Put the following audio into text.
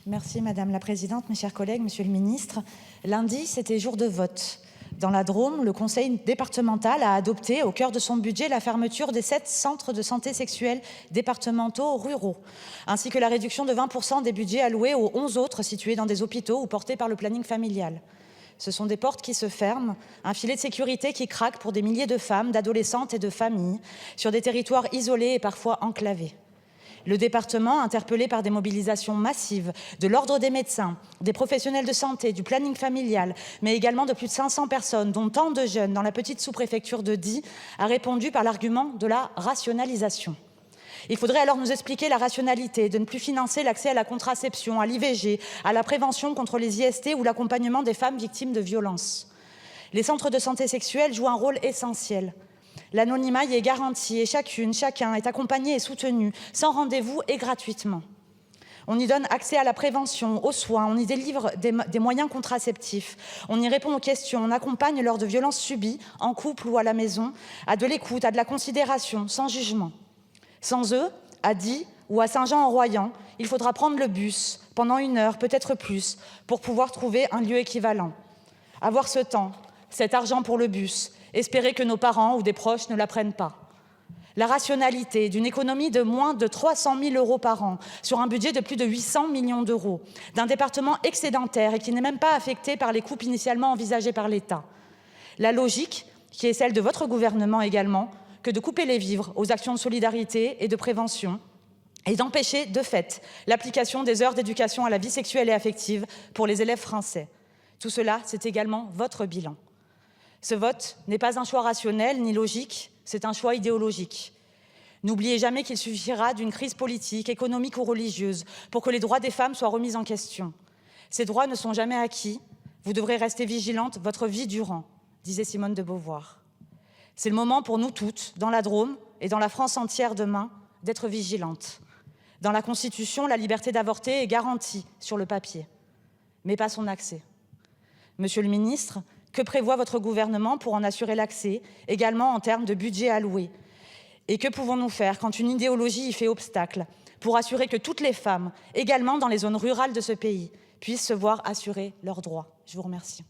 Merci Madame la Présidente, mes chers collègues, Monsieur le Ministre. Lundi, c'était jour de vote. Dans la Drôme, le conseil départemental a adopté au cœur de son budget la fermeture des 7 centres de santé sexuelle départementaux ruraux, ainsi que la réduction de 20% des budgets alloués aux 11 autres situés dans des hôpitaux ou portés par le planning familial. Ce sont des portes qui se ferment, un filet de sécurité qui craque pour des milliers de femmes, d'adolescentes et de familles, sur des territoires isolés et parfois enclavés. Le département, interpellé par des mobilisations massives de l'ordre des médecins, des professionnels de santé, du planning familial, mais également de plus de 500 personnes, dont tant de jeunes dans la petite sous-préfecture de Die, a répondu par l'argument de la rationalisation. Il faudrait alors nous expliquer la rationalité de ne plus financer l'accès à la contraception, à l'IVG, à la prévention contre les IST ou l'accompagnement des femmes victimes de violences. Les centres de santé sexuelle jouent un rôle essentiel. L'anonymat y est garanti et chacun est accompagné et soutenu, sans rendez-vous et gratuitement. On y donne accès à la prévention, aux soins, on y délivre des moyens contraceptifs, on y répond aux questions, on accompagne lors de violences subies, en couple ou à la maison, à de l'écoute, à de la considération, sans jugement. Sans eux, à Die ou à Saint-Jean-en-Royans, il faudra prendre le bus pendant 1 heure, peut-être plus, pour pouvoir trouver un lieu équivalent. Avoir ce temps, cet argent pour le bus, espérer que nos parents ou des proches ne la prennent pas. La rationalité d'une économie de moins de 300 000 € par an sur un budget de plus de 800 millions d'euros, d'un département excédentaire et qui n'est même pas affecté par les coupes initialement envisagées par l'État. La logique, qui est celle de votre gouvernement également, que de couper les vivres aux actions de solidarité et de prévention et d'empêcher, de fait, l'application des heures d'éducation à la vie sexuelle et affective pour les élèves français. Tout cela, c'est également votre bilan. Ce vote n'est pas un choix rationnel ni logique, c'est un choix idéologique. N'oubliez jamais qu'il suffira d'une crise politique, économique ou religieuse pour que les droits des femmes soient remis en question. Ces droits ne sont jamais acquis, vous devrez rester vigilante votre vie durant, disait Simone de Beauvoir. C'est le moment pour nous toutes, dans la Drôme et dans la France entière demain, d'être vigilantes. Dans la Constitution, la liberté d'avorter est garantie sur le papier, mais pas son accès. Monsieur le ministre, que prévoit votre gouvernement pour en assurer l'accès, également en termes de budget alloué? Et que pouvons-nous faire quand une idéologie y fait obstacle pour assurer que toutes les femmes, également dans les zones rurales de ce pays, puissent se voir assurer leurs droits? Je vous remercie.